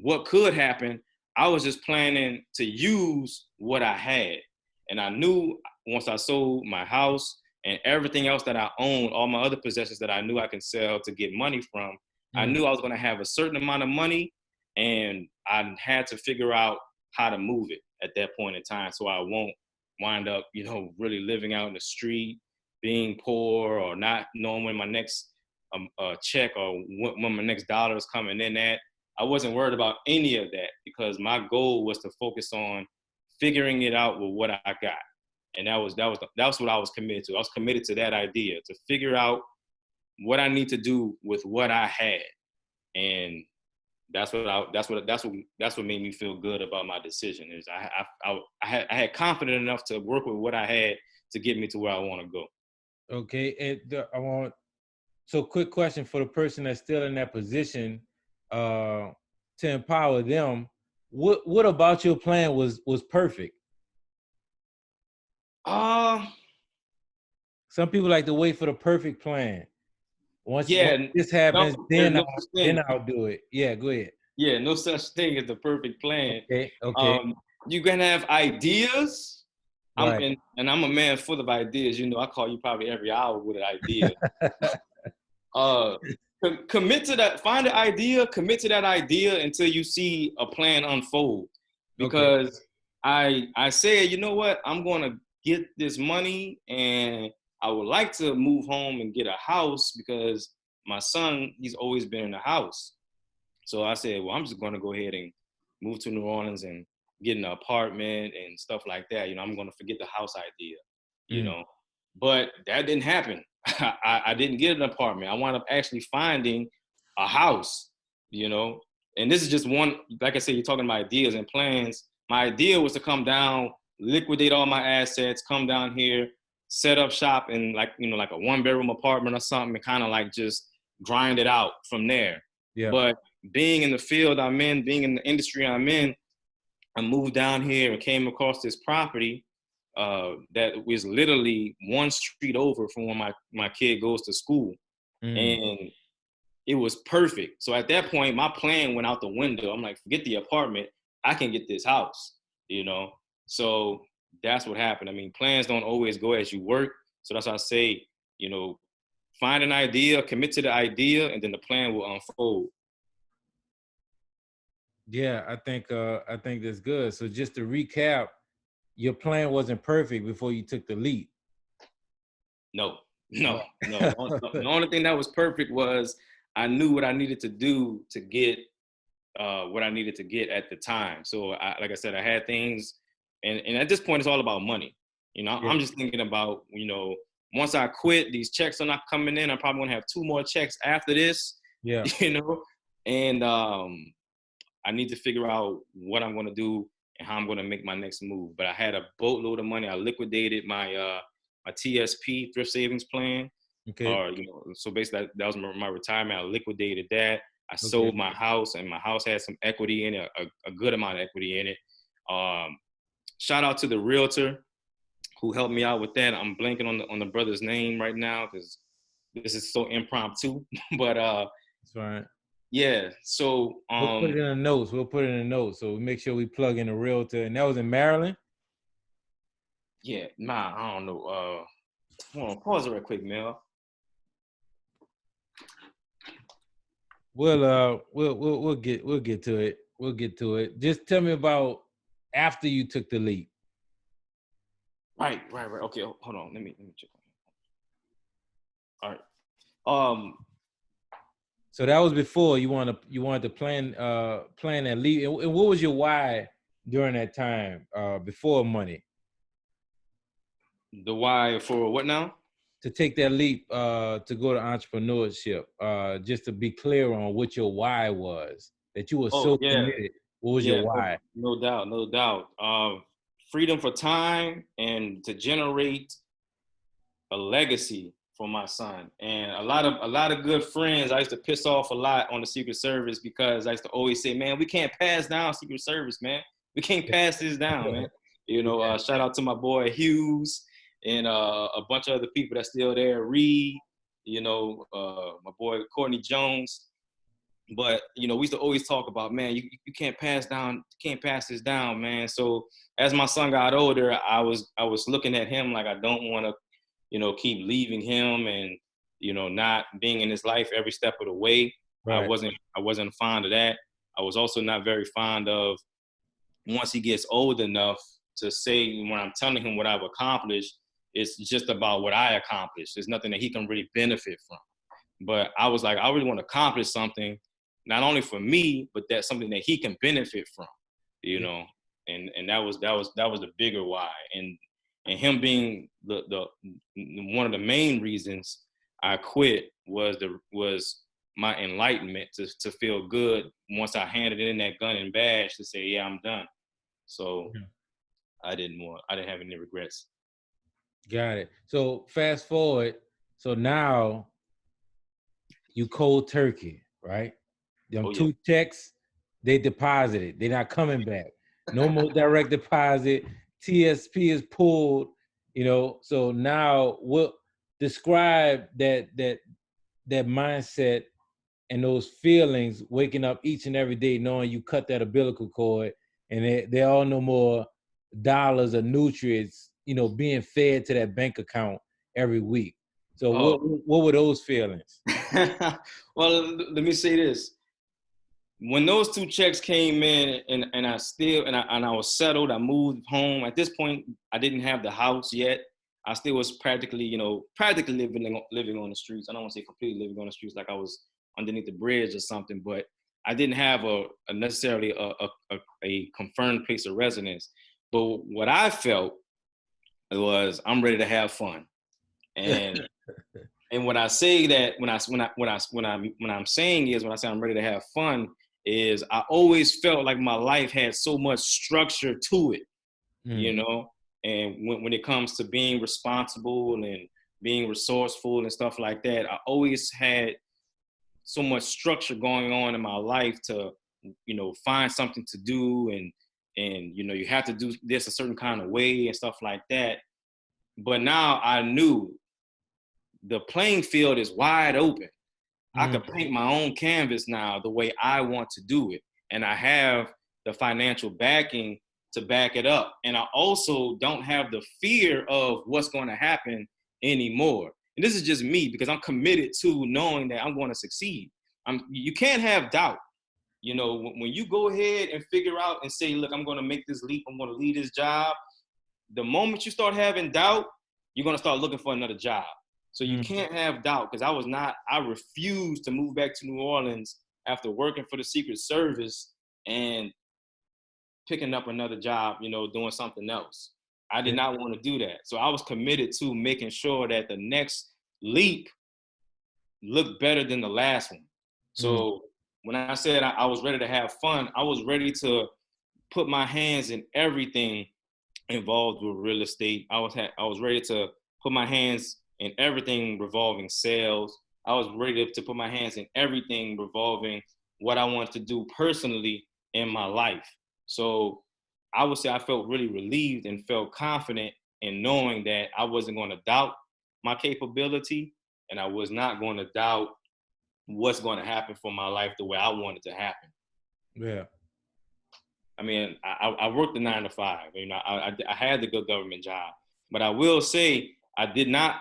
what could happen. I was just planning to use what I had. And I knew once I sold my house and everything else that I owned, all my other possessions that I knew I can sell to get money from, I mm. knew I was going to have a certain amount of money, and I had to figure out how to move it at that point in time so I won't wind up, really living out in the street, being poor, or not knowing when my next check or when my next dollar is coming in at. I wasn't worried about any of that because my goal was to focus on figuring it out with what I got. And that's what I was committed to. I was committed to that idea, to figure out what I need to do with what I had. And that's what made me feel good about my decision. Is I had confidence enough to work with what I had to get me to where I want to go. Okay. So quick question for the person that's still in that position, uh, to empower them. What about your plan was perfect? Uh Some people like to wait for the perfect plan. Once yeah, this no, happens, there's then no I'll such then thing. I'll do it. Yeah, go ahead. Yeah, no such thing as the perfect plan. Okay, okay, Um, you can have ideas. right. And I'm a man full of ideas. I call you probably every hour with an idea. Uh, commit to that. Find the idea. Commit to that idea until you see a plan unfold. Okay. Because I said, you know what? I'm gonna get this money, and I would like to move home and get a house because my son, he's always been in the house. So I said, well, I'm just going to go ahead and move to New Orleans and get an apartment and stuff like that. I'm going to forget the house idea, you Mm, know. But that didn't happen. I didn't get an apartment. I wound up actually finding a house, you know. And this is just one, like I said, you're talking about ideas and plans. My idea was to come down, liquidate all my assets, come down here, set up shop in like a 1 bedroom apartment or something, and kind of like just grind it out from there. yeah. But being in the field I'm in, being in the industry I'm in, I moved down here and came across this property that was literally one street over from where my kid goes to school. Mm. And it was perfect. So at that point, my plan went out the window. I'm like, forget the apartment. I can get this house, you know? So that's what happened. I mean, plans don't always go as you work. So that's why I say, find an idea, commit to the idea, and then the plan will unfold. Yeah, I think that's good. So just to recap, your plan wasn't perfect before you took the leap. No, no, no. The Right. only thing that was perfect was I knew what I needed to do to get what I needed to get at the time. So, like I said, I had things, and at this point, it's all about money. Yeah, I'm just thinking about, once I quit, these checks are not coming in. I'm probably gonna have two more checks after this, yeah. you know, and I need to figure out what I'm gonna do and how I'm gonna make my next move. But I had a boatload of money. I liquidated my TSP, thrift savings plan, Okay. or so basically that was my retirement. I liquidated that. I Okay. sold my house, and my house had some equity in it, a good amount of equity in it. Shout out to the realtor who helped me out with that. I'm blanking on the brother's name right now because this is so impromptu. But That's fine. yeah, so We'll put it in the notes. We'll put it in the notes. So we make sure we plug in a realtor. And that was in Maryland? yeah, nah, I don't know. Hold on, pause it real quick, Mel. We'll get to it. We'll get to it. Just tell me about after you took the leap. Right. Okay, hold on. Let me check. All right. So that was before you wanted to plan that leap. And what was your why during that time, before money? The why for what now? To take that leap, to go to entrepreneurship, just to be clear on what your why was, that you were Oh so yeah, committed. What was your yeah, why? no doubt, no doubt. Freedom for time and to generate a legacy for my son. And a lot of good friends I used to piss off a lot on the Secret Service because I used to always say, man, we can't pass down Secret Service, man. We can't pass this down, man. You know, Yeah. shout out to my boy Hughes and a bunch of other people that's still there, Reed, my boy Courtney Jones. But we used to always talk about, man, you can't pass this down, man. So as my son got older, I was looking at him like I don't want to, keep leaving him and not being in his life every step of the way. Right. I wasn't fond of that. I was also not very fond of once he gets old enough to say when I'm telling him what I've accomplished, it's just about what I accomplished. There's nothing that he can really benefit from. But I was like, I really want to accomplish something, not only for me, but that's something that he can benefit from, you know. And that was the bigger why. And him being the one of the main reasons I quit was my enlightenment to feel good once I handed in that gun and badge to say, yeah, I'm done. So I didn't have any regrets. Got it. So fast forward. So now you cold turkey, right? Them Oh yeah. 2 checks, they deposited. They're not coming back. No more direct deposit. TSP is pulled. So now what? Describe that mindset and those feelings, waking up each and every day knowing you cut that umbilical cord, and there are no more dollars or nutrients, being fed to that bank account every week. So Oh. what were those feelings? Well, let me say this. When those 2 checks came in and I was settled, I moved home. At this point, I didn't have the house yet. I still was practically living on the streets. I don't want to say completely living on the streets like I was underneath the bridge or something, but I didn't have a necessarily a confirmed place of residence. But what I felt was I'm ready to have fun. And and when I say that, when I'm saying is when I say I'm ready to have fun, is I always felt like my life had so much structure to it, you know. And when it comes to being responsible and being resourceful and stuff like that, I always had so much structure going on in my life to, find something to do and you have to do this a certain kind of way and stuff like that. But now I knew the playing field is wide open. I could paint my own canvas now the way I want to do it. And I have the financial backing to back it up. And I also don't have the fear of what's going to happen anymore. And this is just me because I'm committed to knowing that I'm going to succeed. You can't have doubt. When you go ahead and figure out and say, look, I'm going to make this leap, I'm going to leave this job, the moment you start having doubt, you're going to start looking for another job. So you can't have doubt because I refused to move back to New Orleans after working for the Secret Service and picking up another job, doing something else. I did not want to do that. So I was committed to making sure that the next leap looked better than the last one. So when I said I was ready to have fun, I was ready to put my hands in everything involved with real estate. I was ready to put my hands in everything revolving sales. I was ready to put my hands in everything revolving what I wanted to do personally in my life. So I would say I felt really relieved and felt confident in knowing that I wasn't going to doubt my capability, and I was not going to doubt what's going to happen for my life the way I want it to happen. Yeah. I mean, I worked the 9 to 5. You know, I had the good government job, but I will say I did not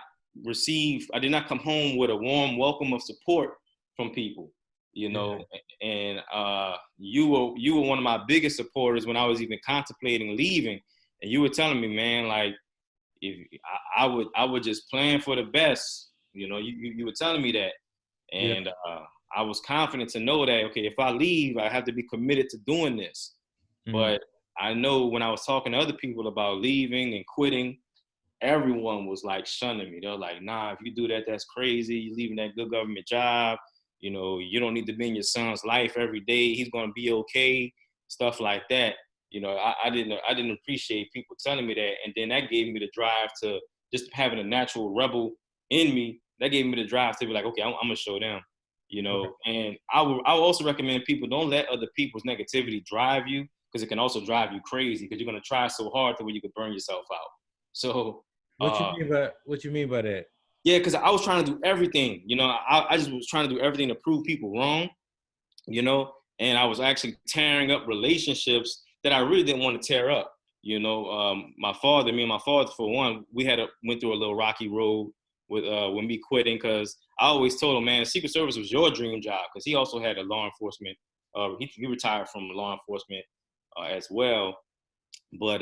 come home with a warm welcome of support from people. You know, and you were one of my biggest supporters when I was even contemplating leaving, and you were telling me, man, like if I would just plan for the best. You know, you were telling me that, Yeah. and I was confident to know that okay, if I leave, I have to be committed to doing this. Mm. But I know when I was talking to other people about leaving and quitting, everyone was like shunning me. They were like, nah, if you do that, that's crazy. You're leaving that good government job. You know, you don't need to be in your son's life every day. He's gonna be okay. Stuff like that. You know, I didn't appreciate people telling me that. And then that gave me the drive to just having a natural rebel in me. That gave me the drive to be like, okay, I'm gonna show them. You know, and I would also recommend people don't let other people's negativity drive you because it can also drive you crazy because you're gonna try so hard to where you could burn yourself out. So What you mean by that? yeah, because I was trying to do everything, you know, I just was trying to do everything to prove people wrong, you know, and I was actually tearing up relationships that I really didn't want to tear up. You know, me and my father, for one, went through a little rocky road with me quitting because I always told him, man, Secret Service was your dream job because he also had a law enforcement. He retired from law enforcement as well, but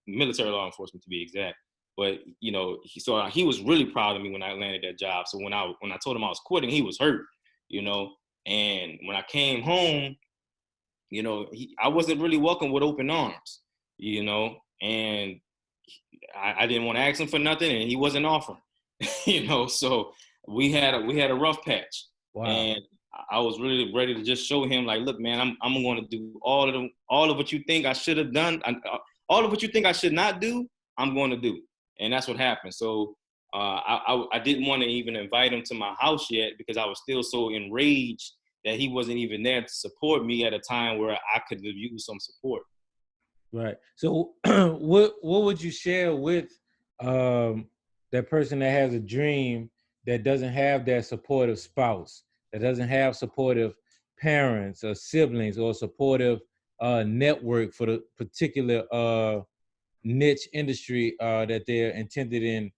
military law enforcement to be exact. But you know, he was really proud of me when I landed that job. So when I told him I was quitting, he was hurt, you know. And when I came home, you know, I wasn't really welcomed with open arms, you know, and I didn't want to ask him for nothing, and he wasn't offering, you know. So we had a rough patch, Wow. and I was really ready to just show him, like, look, man, I'm going to do all of what you think I should have done, all of what you think I should not do, I'm going to do, and that's what happened. So I didn't want to even invite him to my house yet because I was still so enraged that he wasn't even there to support me at a time where I could have used some support. Right. So what would you share with um that person that has a dream that doesn't have that supportive spouse, that doesn't have supportive parents or siblings or supportive network for the particular niche industry that they're intended in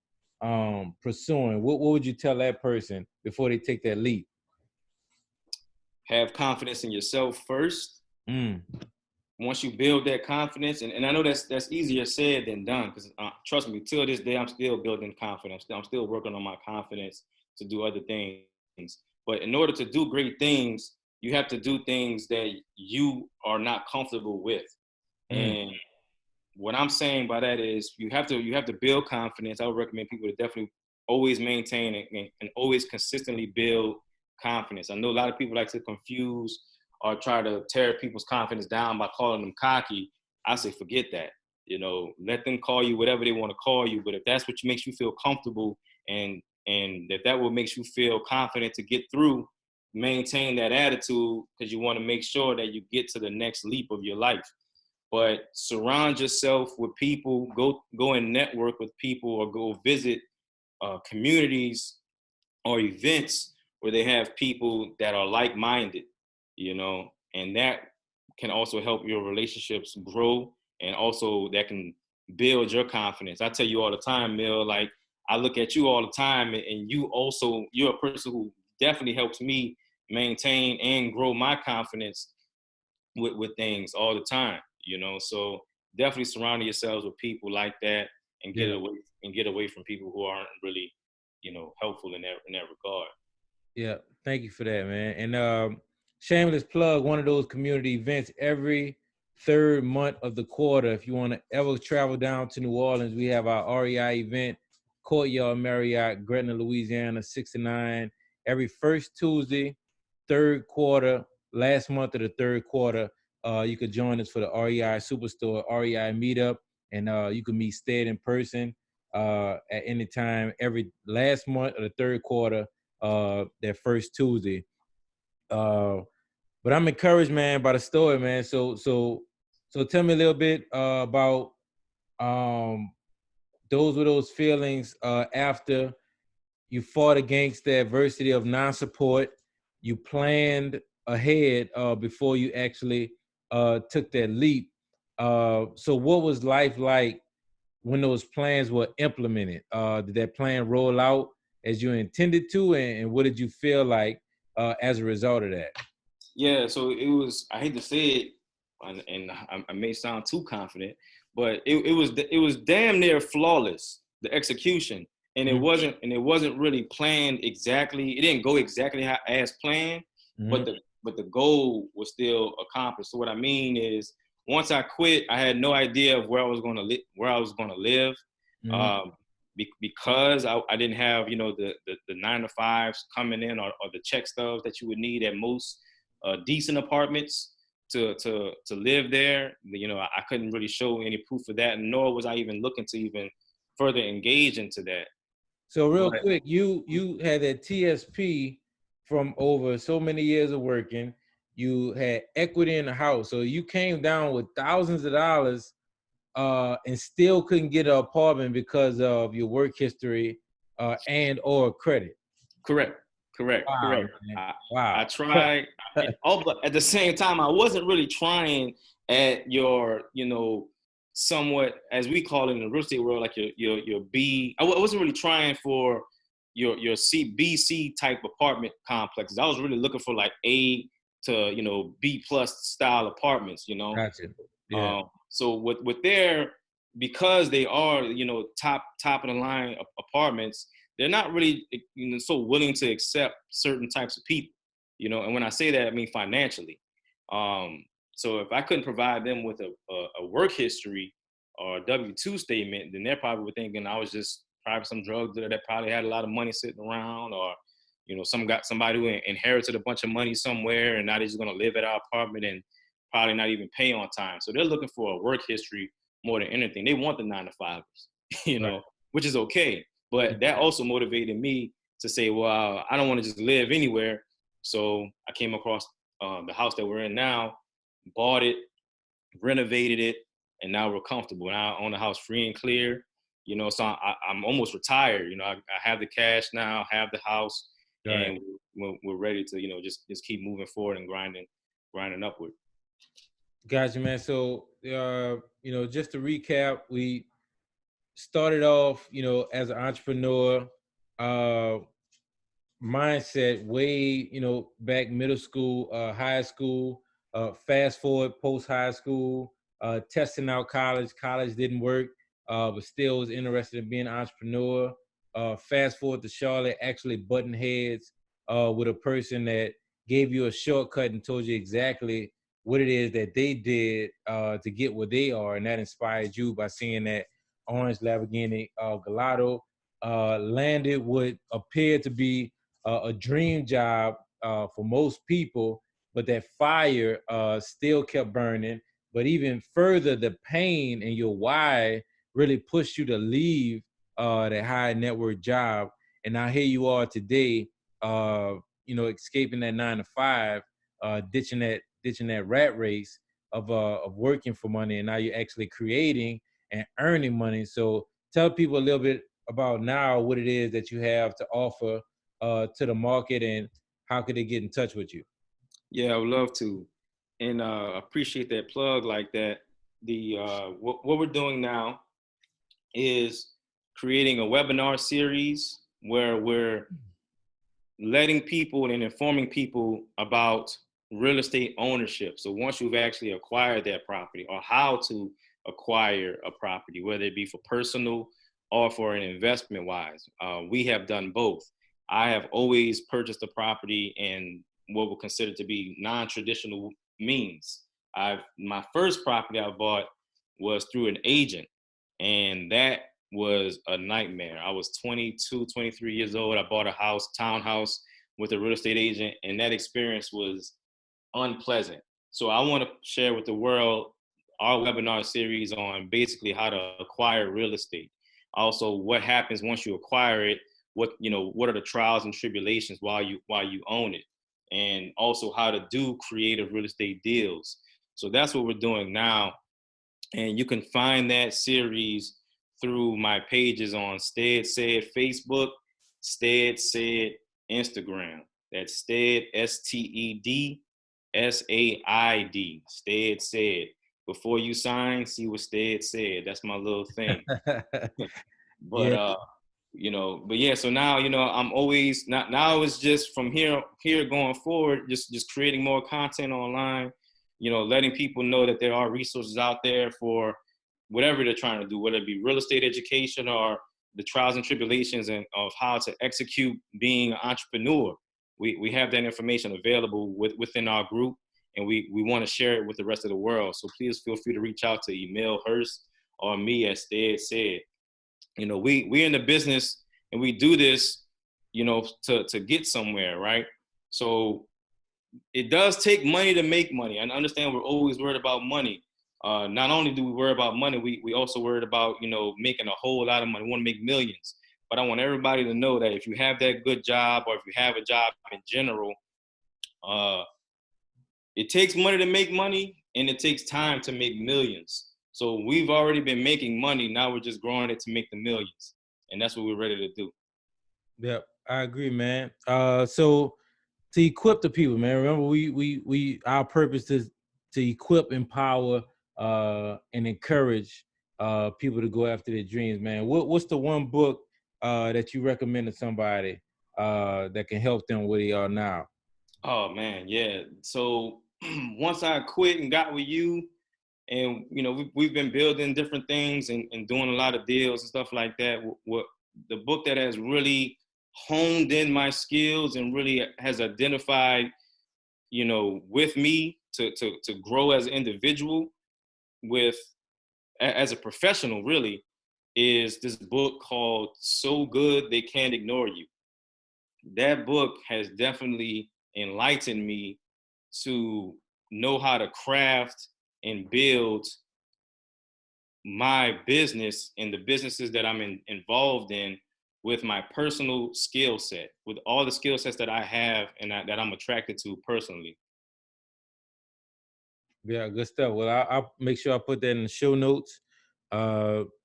pursuing? What would you tell that person before they take that leap? Have confidence in yourself first. Mm. Once you build that confidence, and I know that's easier said than done because trust me, till this day I'm still building confidence. I'm still working on my confidence to do other things. But in order to do great things, you have to do things that you are not comfortable with. Mm. And what I'm saying by that is you have to build confidence. I would recommend people to definitely always maintain and always consistently build confidence. I know a lot of people like to confuse or try to tear people's confidence down by calling them cocky. I say forget that. You know, let them call you whatever they want to call you. But if that's what makes you feel comfortable and if that what makes you feel confident to get through, maintain that attitude because you want to make sure that you get to the next leap of your life. But surround yourself with people, go and network with people or go visit communities or events where they have people that are like-minded, you know, and that can also help your relationships grow, and also that can build your confidence. I tell you all the time, Mill, like I look at you all the time, and you're a person who definitely helps me maintain and grow my confidence with things all the time, you know. So definitely surrounding yourselves with people like that and Yeah. get away from people who aren't really, helpful in that regard. Yeah, thank you for that, man. And shameless plug, one of those community events every third month of the quarter. If you want to ever travel down to New Orleans, we have our REI event, Courtyard Marriott, Gretna, Louisiana, 6 to 9, every first Tuesday, third quarter, last month of the third quarter. You could join us for the REI Superstore, REI meetup, and you can meet Stead in person at any time every last month of the third quarter, that first Tuesday. Uh, But I'm encouraged, man, by the story, man. So tell me a little bit about um, those feelings after you fought against the adversity of non-support. You planned ahead before you actually took that leap. So what was life like when those plans were implemented? Did that plan roll out as you intended to, and what did you feel like as a result of that? Yeah, so it was. I hate to say it, and I may sound too confident, but it was damn near flawless, the execution, and Mm-hmm. it wasn't really planned exactly. It didn't go exactly as planned, but Mm-hmm. the goal was still accomplished. So what I mean is, once I quit, I had no idea of where I was going to where I was going to live. Mm-hmm. Um, because I didn't have, the 9 to 5s coming in, or the check stubs that you would need at most decent apartments to live there. I couldn't really show any proof of that, nor was I even looking to even further engage into that. So real But quick, you had that TSP from over so many years of working. You had equity in the house, so you came down with thousands of dollars and still couldn't get an apartment because of your work history and or credit. correct, Wow, correct. man. I Wow. tried, but at the same time, I wasn't really trying at your, somewhat, as we call it in the real estate world, like your B. I wasn't really trying for your B, C type apartment complexes. I was really looking for like A to B plus style apartments. Gotcha. Yeah. So with their, because they are top of the line apartments, they're not really so willing to accept certain types of people, and when I say that, I mean financially. um so if I couldn't provide them with a work history or a W-2 statement, then they're probably thinking I was just probably some drug dealer that probably had a lot of money sitting around, or somebody who inherited a bunch of money somewhere and now they're just going to live at our apartment and probably not even pay on time. So they're looking for a work history more than anything. They want the 9 to 5s, Right. which is okay. But that also motivated me to say, well, I don't want to just live anywhere. So I came across the house that we're in now, bought it, renovated it, and now we're comfortable. Now I own the house free and clear. So I'm almost retired. I have the cash now, have the house, Right. and we're ready to just keep moving forward and grinding upward. Gotcha, man. So just to recap, we started off, as an entrepreneur, uh, mindset way, back middle school, high school, fast forward post high school, testing out college. College didn't work, but still was interested in being an entrepreneur. Fast forward to Charlotte, actually button heads with a person that gave you a shortcut and told you exactly what it is that they did to get where they are, and that inspired you by seeing that orange Lamborghini Gallardo landed what appeared to be a dream job for most people, but that fire still kept burning. But even further, the pain and your why really pushed you to leave that high net worth job. And now here you are today, escaping that 9 to 5, ditching that rat race of working for money, and now you're actually creating and earning money. So tell people a little bit about now what it is that you have to offer to the market, and how could they get in touch with you? Yeah, I would love to, and appreciate that plug like that. The what we're doing now is creating a webinar series where we're letting people and informing people about real estate ownership. So once you've actually acquired that property, or how to acquire a property, whether it be for personal or for an investment wise, we have done both. I have always purchased a property in what we consider to be non-traditional means. My first property I bought was through an agent, and that was a nightmare. I was 22, 23 years old. I bought a townhouse with a real estate agent, and that experience was unpleasant. So I want to share with the world our webinar series on basically how to acquire real estate. Also, what happens once you acquire it, what are the trials and tribulations while you own it. and also how to do creative real estate deals. So that's what we're doing now. And you can find that series through my pages on Stead Said Facebook, Stead Said Instagram. That's Stead, STED SAID, Stead Said. Before you sign, see what Stead said. That's my little thing. But Yeah. but yeah, so now, I'm always not, now it's just from here going forward, just creating more content online, letting people know that there are resources out there for whatever they're trying to do, whether it be real estate education or the trials and tribulations and of how to execute being an entrepreneur. We have that information available within our group, and we want to share it with the rest of the world. So please feel free to reach out to Emil Hurst or me at Stead Said. We in the business, and we do this, to get somewhere, right? So it does take money to make money. And understand we're always worried about money. Not only do we worry about money, we also worried about, making a whole lot of money. We want to make millions. But I want everybody to know that if you have that good job, or if you have a job in general, it takes money to make money, and it takes time to make millions. So we've already been making money. Now we're just growing it to make the millions. And that's what we're ready to do. Yep, I agree, man. So to equip the people, man. Remember, we our purpose is to equip, empower, and encourage people to go after their dreams, man. What's the one book that you recommend to somebody that can help them where they are now? Oh man, yeah. So once I quit and got with you, and we've been building different things and doing a lot of deals and stuff like that. What the book that has really honed in my skills and really has identified, with me to grow as an individual, with as a professional, really, is this book called So Good They Can't Ignore You. That book has definitely enlightened me to know how to craft and build my business and the businesses that I'm involved in with my personal skill set, with all the skill sets that I have and that I'm attracted to personally. Yeah, good stuff. Well, I'll make sure I put that in the show notes.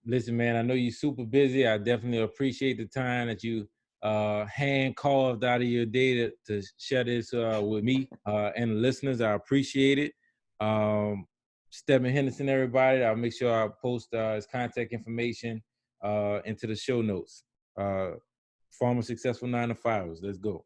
Listen, man, I know you're super busy. I definitely appreciate the time that you hand carved out of your day to share this with me and the listeners. I appreciate it. Stephen Henderson, everybody. I'll make sure I post his contact information into the show notes. Former successful 9 to 5ers. Let's go.